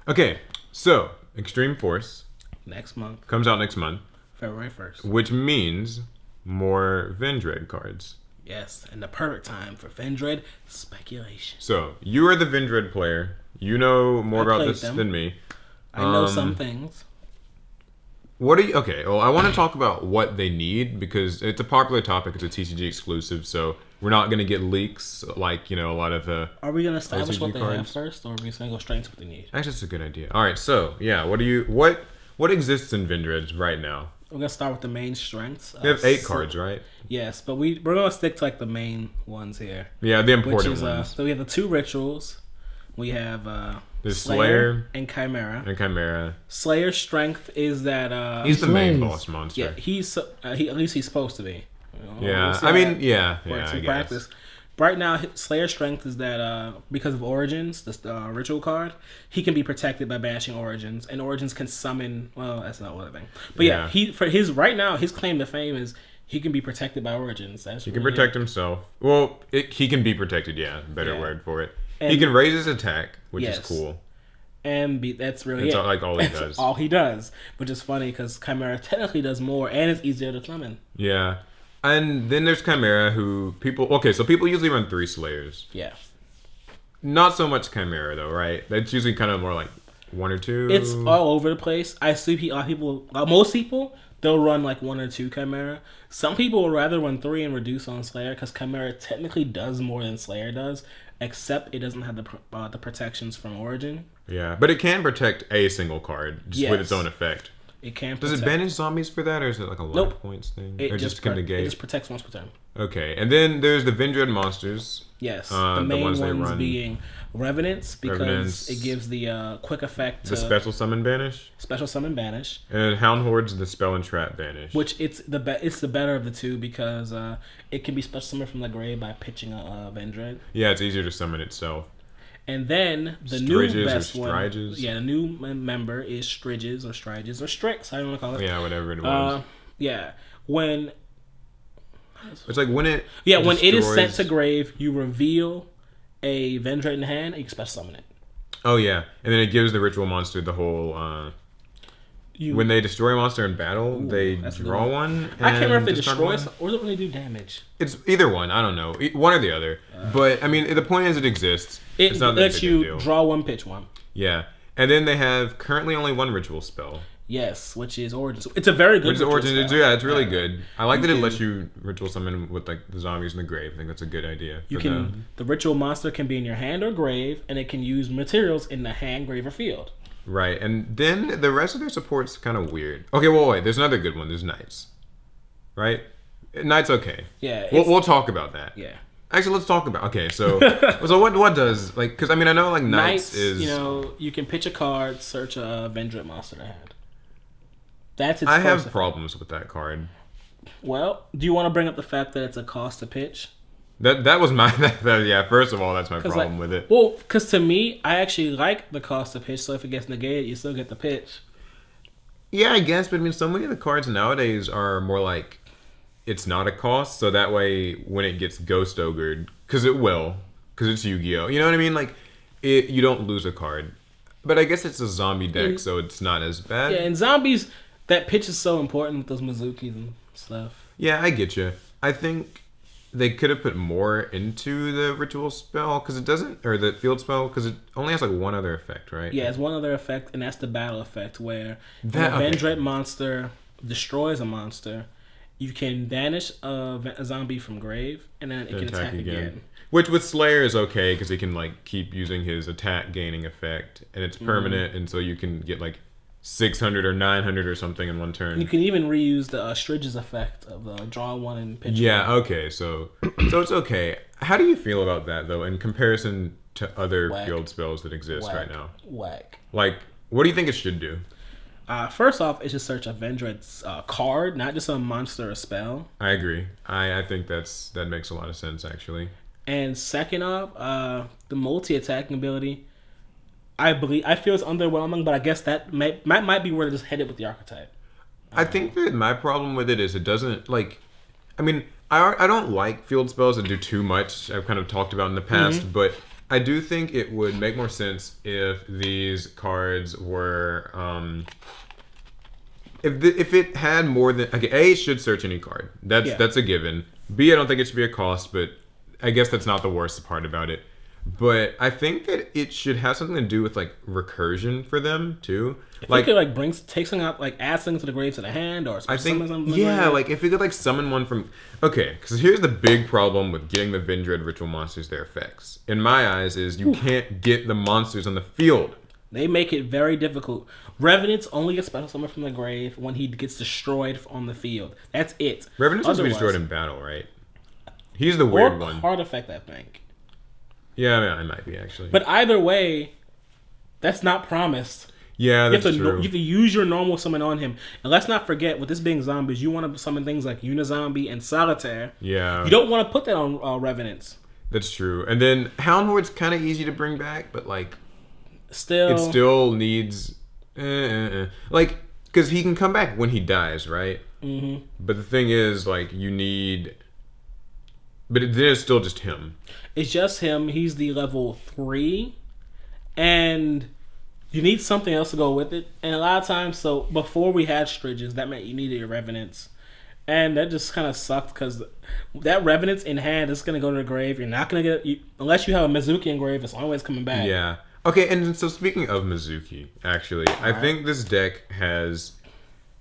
Okay, so Extreme Force Next month, comes out next month, February 1st. which means more Vendread cards. Yes, and the perfect time for Vendread speculation. So you are the Vendread player. You know more about played this them. than me. I know some things. What are you? Okay, well, I want to talk about what they need because it's a popular topic. It's a TCG exclusive, so we're not going to get leaks like a lot of the. Are we gonna establish OCG what they have cards. first, or are we just gonna go straight into what they need? Actually, that's a good idea. All right, so yeah, what exists in Vendreads right now? We're gonna start with the main strengths. We have 8 cards, right? Yes, but we're gonna stick to like the main ones here. Yeah, the Which important is ones. so we have the 2 rituals. We have The Slayer and Chimera. and Chimera. Slayer's strength is that He's the main slays. boss monster. yeah, he at least he's supposed to be. Yeah, We'll see I how mean, that yeah, works I in guess. practice. Right now, Slayer's strength is that because of Origins, this ritual card, he can be protected by banishing Origins, and Origins can summon. Well, that's not one thing, but yeah, he for his right now, his claim to fame is he can be protected by Origins. He can protect himself. Well, he can be protected. Yeah, better Yeah. word for it. And- he can raise his attack, which Yes. is cool. and that's really It's it. like all he That's does. all he does, which is funny because Chimera technically does more, and it's easier to summon. Yeah, and then there's Chimera, who people. Okay, so people usually run 3 Slayers. Yeah, Not so much Chimera though, right? That's usually kind of more like 1 or 2. it's all over the place. I see most people they'll run like 1 or 2 Chimera. Some people would rather run 3 and reduce on Slayer because Chimera technically does more than Slayer does, except it doesn't have the protections from Origin. Yeah, but it can protect a single card just with its Yes. own effect. It can. Does it banish zombies for that, or is it like a life Nope. points thing? It or just can it negate? just protects once per turn. Okay, and then there's the Vendread monsters. Yes, The the main ones ones, they run. being Revenants because Revenants. it gives the quick effect to The special summon banish, special summon banish, and Hound Horde's the spell and trap banish. which it's the better of the 2 because it can be special summoned from the grave by pitching a Vendread. Yeah, it's easier to summon itself. And then the Striges new or best one, Striges? yeah, the new member is Striges or Striges or Strix. I don't want to call it. Yeah, whatever it was. Yeah, when It's like when it when it is sent destroys- to grave, you reveal a Vendread in hand and you can special summon it. Oh yeah, and then it gives the ritual monster the whole. When they destroy a monster in battle, they that's a good draw one. one. I can't remember if they discard destroy one. us or is it when they do damage. It's either one. I don't know, one or the other. But I mean, the point is, it exists. It it's not that lets big a you deal. draw one, pitch one. Yeah, and then they have currently only one ritual spell. Yes, which is Origins. It's a very good Which is ritual Origin. spell. Yeah, it's really good. I like that it can- lets you ritual summon with like the zombies in the grave. I think that's a good idea. You for can them. the ritual monster can be in your hand or grave, and it can use materials in the hand, grave, or field. Right, and then the rest of their support's kind of weird. Okay, well, wait. There's another good one. There's Knights. Right, Knights okay. Yeah, We'll talk about that. yeah. Actually, let's talk about. Okay, so what does like? Because I mean, I know like Knights is. you can pitch a card, search a Vendread monster to hand. That's its I first have effect. problems with that card. Well, do you want to bring up the fact that it's a cost to pitch? That was my yeah. First of all, that's my 'Cause, problem with it. Well, because to me, I actually like the cost to pitch. So if it gets negated, you still get the pitch. Yeah, I guess, but I mean, so many of the cards nowadays are more like it's not a cost, so that way when it gets ghost ogred, because it will, because it's Yu-Gi-Oh. You know what I mean? Like, you don't lose a card. But I guess it's a zombie deck, so it's not as bad. Yeah, and zombies, that pitch is so important with those Mizukis and stuff. Yeah, I get you. I think they could have put more into the ritual spell because it doesn't, or the field spell because it only has like one other effect, right? Yeah, it's one other effect, and that's the battle effect, where That- when a okay. Vendread monster destroys a monster, you can banish a zombie from grave, and then it can attack again. Which with Slayer is okay because he can like keep using his attack gaining effect, and it's permanent, and so you can get like 600 or 900 or something in one turn. You can even reuse the Striges effect of the draw one and pitch Yeah, one. okay, so it's okay. How do you feel about that though in comparison to other Whack. field spells that exist right Whack. now? Whack. Like, what do you think it should do? First off, it's just search a Vendread's card, not just a monster or spell. I agree. I think that makes a lot of sense actually. And second off, the multi-attacking ability, I feel it's underwhelming, but I guess that might be where they just headed with the archetype. I think that my problem with it is it doesn't like. I mean, I don't like field spells that do too much. I've kind of talked about in the past, but I do think it would make more sense if these cards were if it had more than okay. A, it should search any card. That's a given. B, I don't think it should be a cost, but I guess that's not the worst part about it. But I think that it should have something to do with like recursion for them too. If like, you could like take something out, like add something to the grave to the hand, or I think like if you could like summon one from because here's the big problem with getting the Vendread ritual monsters their effects. In my eyes, is you can't get the monsters on the field. They make it very difficult. Revenants only get special summon from the grave when he gets destroyed on the field. That's it. Revenants has to be destroyed in battle, right? He's the weird one. Card effect, I think. Yeah, I might be actually. But either way, that's not promised. Yeah, that's true. You have to use your normal summon on him. And let's not forget, with this being zombies, you want to summon things like Unizombie and Solitaire. Yeah. You don't want to put that on Revenants. That's true. And then Hound Horde's kind of easy to bring back, but like... it still needs... Like, because he can come back when he dies, right? Mm-hmm. But the thing is, like, you need... But then it's still just him. It's just him. He's the level 3. And you need something else to go with it. And a lot of times, so before we had Striges, that meant you needed your Revenants. And that just kind of sucked because that Revenants in hand is going to go to the grave. You're not going to get... unless you have a Mizuki in grave, it's always coming back. Yeah. Okay, and so speaking of Mizuki, actually, I think this deck has...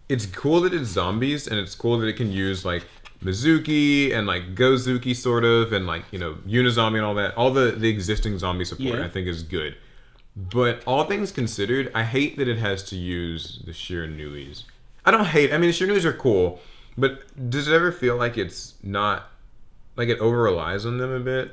It's cool that it's zombies, and it's cool that it can use, like, Mizuki and, like, Gozuki, sort of, and, like, you know, Unizombie and all that. All the existing zombie support, I think, is good. But all things considered, I hate that it has to use the Shiranuis. I don't hate... I mean, the Shiranuis are cool, but does it ever feel like it's not... like, it over-relies on them a bit?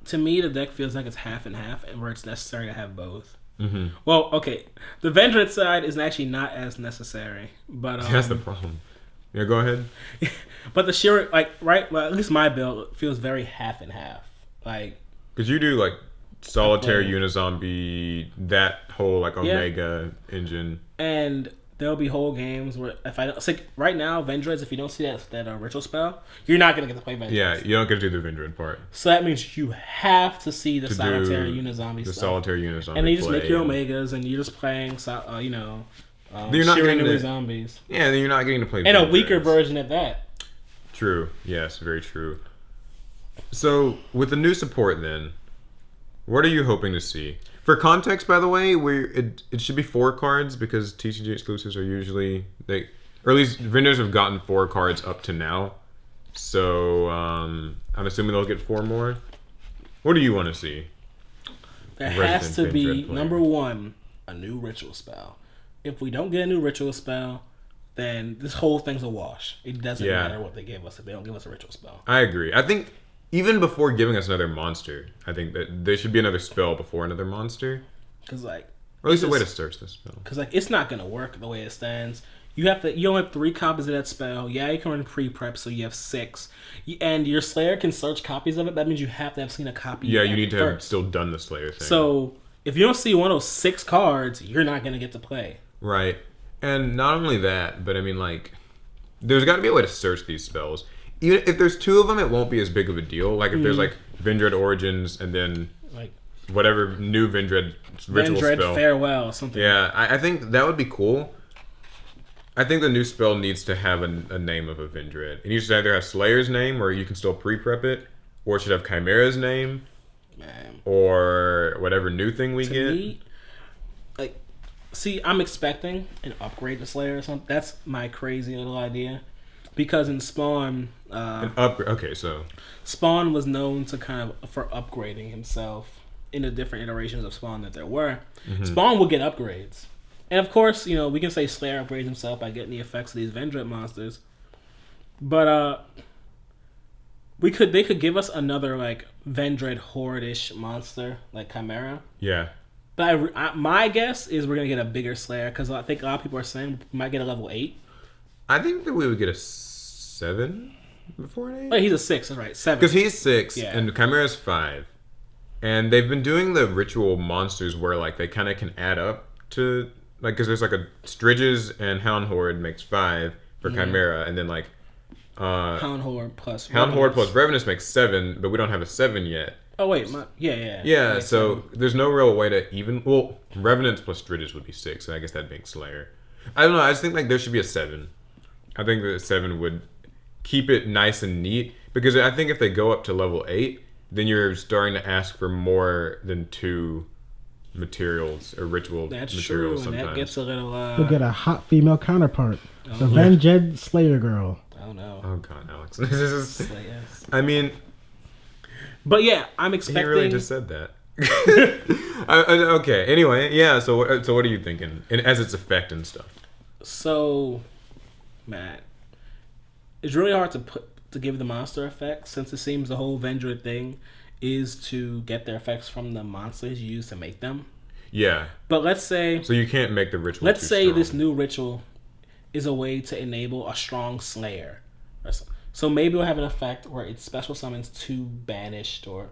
To me, the deck feels like it's half and half, and where it's necessary to have both. Mm-hmm. Well, okay, the Vendread side is actually not as necessary, but that's the problem. Yeah, go ahead. But the Shira, like, right? Well, at least my build feels very half and half, like because you do like Solitaire, Unizombie, that whole like Omega engine, and there'll be whole games where if I don't, it's like right now, Vendreads, if you don't see that ritual spell, you're not gonna get to play Vendreads. Yeah, you don't get to do the Vendread part. So that means you have to see the Solitaire Unizombie stuff. Solitaire Unizombie, and then you just make your Omegas, and you're just playing, you're not getting zombies. Yeah, then you're not getting to play. And Vendreads. A weaker version at that. True. Yes, very true. So with the new support, then, what are you hoping to see? For context, by the way, it should be 4 cards because TCG exclusives are usually or at least vendors have gotten 4 cards up to now. So I'm assuming they'll get 4 more. What do you want to see? There has to be number 1, a new ritual spell. If we don't get a new ritual spell, then this whole thing's a wash. It doesn't matter what they give us if they don't give us a ritual spell. I agree. I think even before giving us another monster, I think that there should be another spell before another monster. Because like, or at least a way to search this spell. Because like, it's not gonna work the way it stands. You only have 3 copies of that spell. Yeah, you can run pre-prep, so you have 6. And your Slayer can search copies of it. That means you have to have seen a copy. Yeah, you need to have still done the Slayer thing. So if you don't see one of those 6 cards, you're not gonna get to play. Right. And not only that, but I mean, like, there's got to be a way to search these spells. Even if there's 2 of them, it won't be as big of a deal. Like, if there's, like, Vendread Origins and then, like, whatever new Vendread ritual Vendread spell. Farewell, something. Yeah, I think that would be cool. I think the new spell needs to have a name of a Vendread. It needs to either have Slayer's name, where you can still pre-prep it, or it should have Chimera's name, or whatever new thing we get. Me, like, see, I'm expecting an upgrade to Slayer or something. That's my crazy little idea. Because in Spawn... Spawn was known to for upgrading himself in the different iterations of Spawn that there were. Mm-hmm. Spawn would get upgrades. And of course, we can say Slayer upgrades himself by getting the effects of these Vendread monsters. But they could give us another like Vendread Horde-ish monster like Chimera. Yeah. But my guess is we're gonna get a bigger Slayer because I think a lot of people are saying we might get a level 8. I think that we would get a 7 before an 8. Oh, he's a 6, that's right, 7. Because he's 6 and Chimera's 5, and they've been doing the ritual monsters where like they kind of can add up to like because there's like a Striges and Hound Horde makes 5 for Chimera, and then like Hound Horde plus Revenus makes 7, but we don't have a 7 yet. Oh wait, Yeah, so there's no real way to even. Well, Revenants plus Dredges would be 6, so I guess that'd make Slayer. I don't know. I just think like there should be a 7. I think that 7 would keep it nice and neat because I think if they go up to level 8, then you're starting to ask for more than 2 materials or ritual That's materials. true. Sometimes That gets a little. You'll get a hot female counterpart, the Vendreads Slayer girl. Oh no. Oh god, Alex. Slayers. I mean, but yeah, I'm expecting. he really just said that. Okay. Anyway, yeah. So what are you thinking? And as its effect and stuff. So, Matt, it's really hard to give the monster effects since it seems the whole Vendread thing is to get their effects from the monsters you use to make them. Yeah. But let's say. So you can't make the ritual. Let's say strong. this new ritual is a way to enable a strong Slayer. So maybe we'll have an effect where it special summons 2 banished or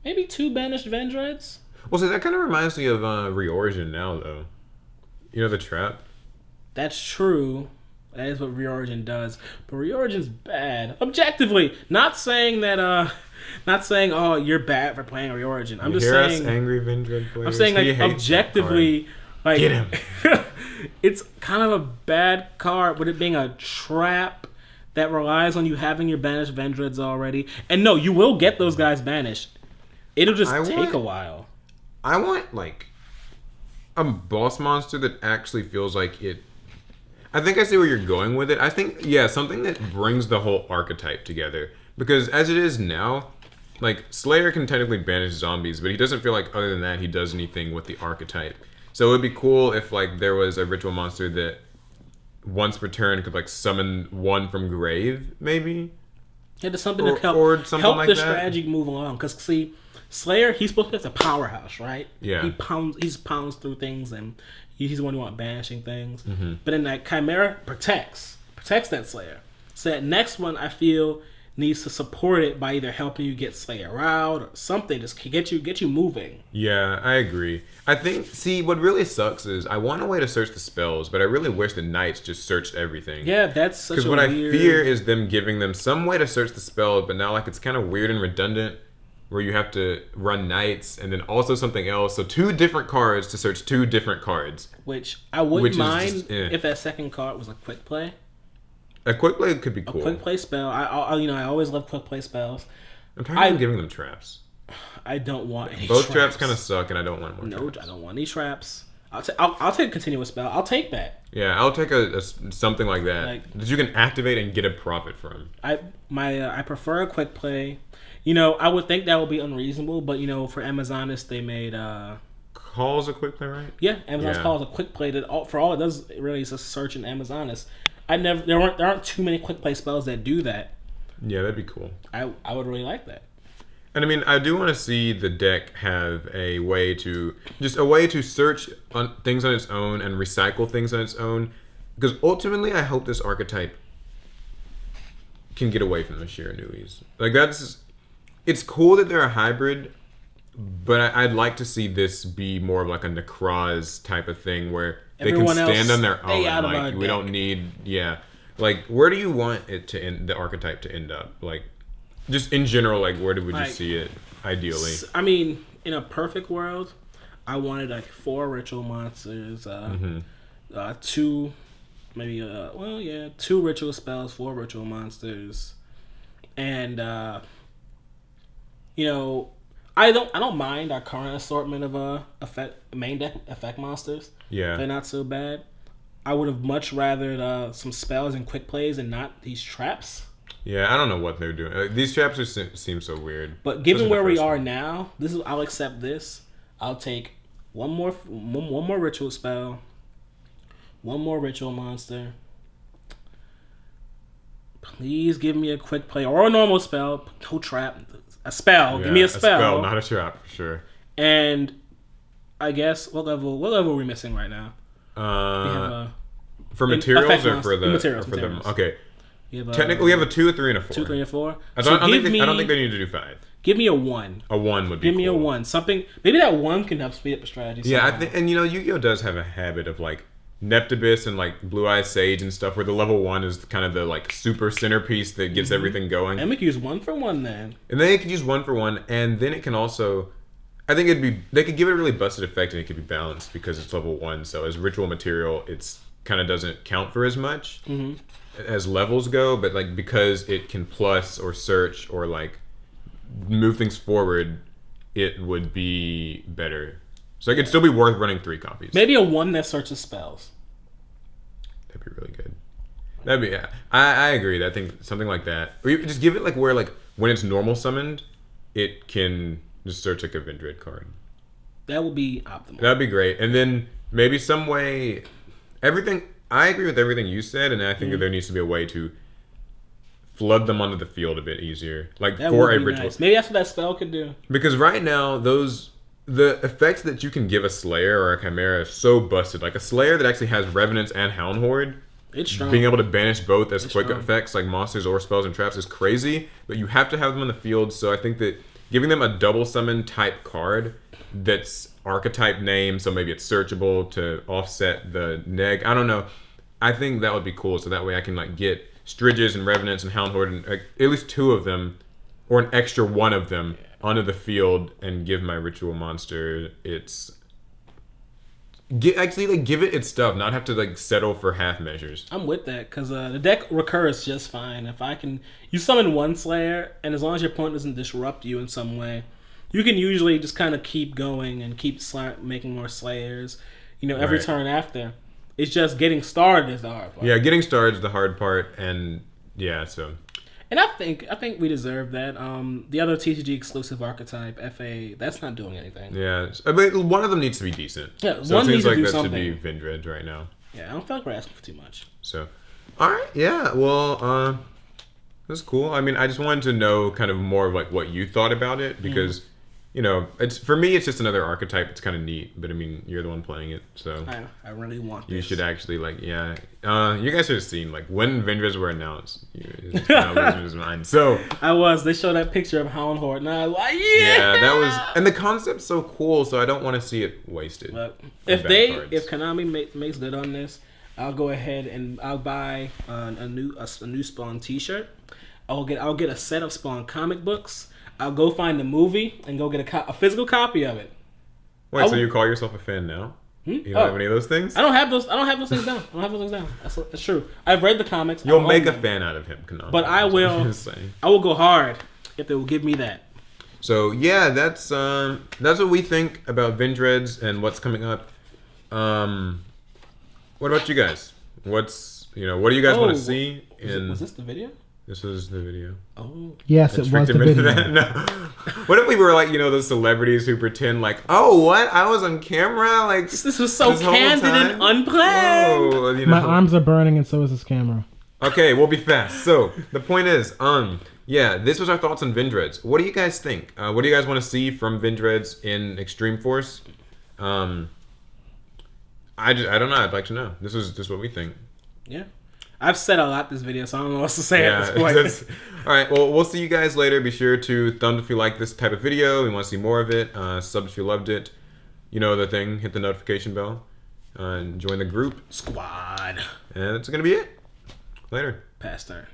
maybe 2 banished Vendreads. Well, so that kind of reminds me of Reorigin now, though. You know the trap? That's true. That is what Reorigin does. But Reorigin's bad. Objectively. Not saying that, not saying, oh, you're bad for playing Reorigin. I'm just saying. Us angry Vendread players? I'm saying, like, objectively, like. Get him. It's kind of a bad card with it being a trap that relies on you having your banished Vendreads already. And no, you will get those guys banished. It'll just take a while. I want, like, a boss monster that actually feels like it. I think I see where you're going with it. I think, yeah, something that brings the whole archetype together. Because as it is now, like, Slayer can technically banish zombies, but he doesn't feel like, other than that, he does anything with the archetype. So it would be cool if, like, there was a ritual monster that once per turn could, like, summon one from grave, maybe? Yeah, there's something to help like the that. strategy move along. Because, see, Slayer, he's supposed to be a powerhouse, right? Yeah. He pounds through things, and he's the one who wants banishing things. Mm-hmm. But then that Chimera protects that Slayer. So that next one, I feel, needs to support it by either helping you get Slayer out or something, just get you moving. Yeah, I agree. I think, see, what really sucks is I want a way to search the spells, but I really wish the knights just searched everything. Yeah, that's such a Because what I fear is them giving them some way to search the spell, but now, like, it's kind of weird and redundant where you have to run knights and then also something else. So 2 different cards to search 2 different cards. Which I wouldn't mind if that second card was a quick play. A quick play could be cool. A quick play spell. I always love quick play spells. I'm tired of giving them traps. I don't want any Both traps kind of suck, and I don't want more traps. No, I don't want any traps. I'll take a continuous spell. I'll take that. Yeah, I'll take a something like that that you can activate and get a profit from. I prefer a quick play. You know, I would think that would be unreasonable, but you know, for Amazonist they made Call's a quick play, right? Yeah, Amazon's Call is a quick play that for all it does really is just search in Amazonist. There aren't too many quick play spells that do that. Yeah, that'd be cool. I would really like that. And I mean, I do want to see the deck have a way to search on things on its own and recycle things on its own. Because ultimately, I hope this archetype can get away from the Shiranuis. Like it's cool that they're a hybrid, but I'd like to see this be more of like a Necroz type of thing where everyone they can stand on their own. Like we don't need, Like where do you want it to end? The archetype to end up? Like just in general, like where would you see it ideally? I mean, in a perfect world, I wanted like 4 ritual monsters, 2, maybe 2 ritual spells, 4 ritual monsters, and you know, I don't mind our current assortment of main deck effect monsters. Yeah, they're not so bad. I would have much rather some spells and quick plays and not these traps. Yeah, I don't know what they're doing. These traps seem so weird. But given where we are now, I'll accept this. I'll take one more ritual spell, 1 more ritual monster. Please give me a quick play or a normal spell. No trap. A spell. Yeah, give me a spell. A spell, not a trap, for sure. And I guess what level are we missing right now? We have for materials or for the materials? Okay. Technically, we have a 2, a 3, and a 4. 2, 3, and 4. I don't think they need to do 5. Give me a 1. A 1 would be Give me a 1. Something. Maybe that 1 can help speed up the strategy. Yeah, I think, and you know, Yu-Gi-Oh does have a habit of like Neptibus and like Blue Eye Sage and stuff, where the level 1 is kind of the like super centerpiece that gets everything going. And we could use 1 for 1 then. And then it could use 1 for 1, and then it can also, I think they could give it a really busted effect, and it could be balanced because it's level 1. So as ritual material, it's kind of doesn't count for as much as levels go, but like because it can plus or search or like move things forward, it would be better. So it could still be worth running 3 copies. Maybe a 1 that searches spells. That'd be really good. That'd be, yeah. I agree. I think something like that. Or you just give it like where like when it's normal summoned, it can just search like a Vendread card. That would be optimal. That'd be great. And then maybe some way, everything. I agree with everything you said, and I think that there needs to be a way to flood them onto the field a bit easier, like that for would a be ritual. Nice. Maybe that's what that spell could do. Because right now, the effects that you can give a Slayer or a Chimera is so busted. Like a Slayer that actually has Revenants and Hound Horde, it's strong. Being able to banish both as quick strong. effects like monsters or spells and traps is crazy, but you have to have them on the field. So I think that giving them a double summon type card that's archetype name, so maybe it's searchable to offset the neg. I don't know. I think that would be cool. So that way I can like get Striges and Revenants and Hound Horde and like, at least 2 of them, or an extra 1 of them onto the field, and give my ritual monster its give it its stuff, not have to like settle for half measures. I'm with that because the deck recurs just fine. If you summon 1 Slayer, and as long as your opponent doesn't disrupt you in some way, you can usually just kind of keep going and keep making more Slayers. Every turn after. It's just getting started is the hard part. Yeah, getting started is the hard part, and yeah, so. And I think we deserve that. The other TCG exclusive archetype, FA, that's not doing anything. Yeah, I mean, one of them needs to be decent. Yeah, so one it seems needs to like do that something. should be Vendreads right now. Yeah, I don't feel like we're asking for too much. So, all right, yeah, well, that's cool. I mean, I just wanted to know kind of more of like what you thought about it, because it's for me, it's just another archetype. It's kind of neat, but I mean, you're the one playing it, so I really want this. You should actually you guys should have seen like when Vendreads were announced. It's kind of losing his mind. So they showed that picture of Hound Horde, and I was like, yeah, that was, and the concept's so cool. So I don't want to see it wasted. Look, if Konami makes good on this, I'll go ahead and I'll buy a new Spawn T-shirt. I'll get a set of Spawn comic books. I'll go find the movie and go get a physical copy of it. Wait, so you call yourself a fan now? You don't have any of those things? I don't have those things down. That's true. I've read the comics. You'll make a fan out of him, Konami. But I will go hard if they will give me that. So yeah, that's what we think about Vendreads and what's coming up. What about you guys? What do you guys want to see? Was this the video? This was the video. Oh. Yes, it was the video. No. What if we were like, those celebrities who pretend like, oh, what? I was on camera? Like this was so candid and unplanned. Whoa, My arms are burning and so is this camera. Okay, we'll be fast. So, the point is, this was our thoughts on Vendreads. What do you guys think? What do you guys want to see from Vendreads in Extreme Force? I don't know. I'd like to know. This is just what we think. Yeah. I've said a lot this video, so I don't know what to say at this point. All right, well, we'll see you guys later. Be sure to thumb if you like this type of video. We want to see more of it. Sub if you loved it. You know the thing. Hit the notification bell. And join the group. Squad. And that's going to be it. Later. Pass turn.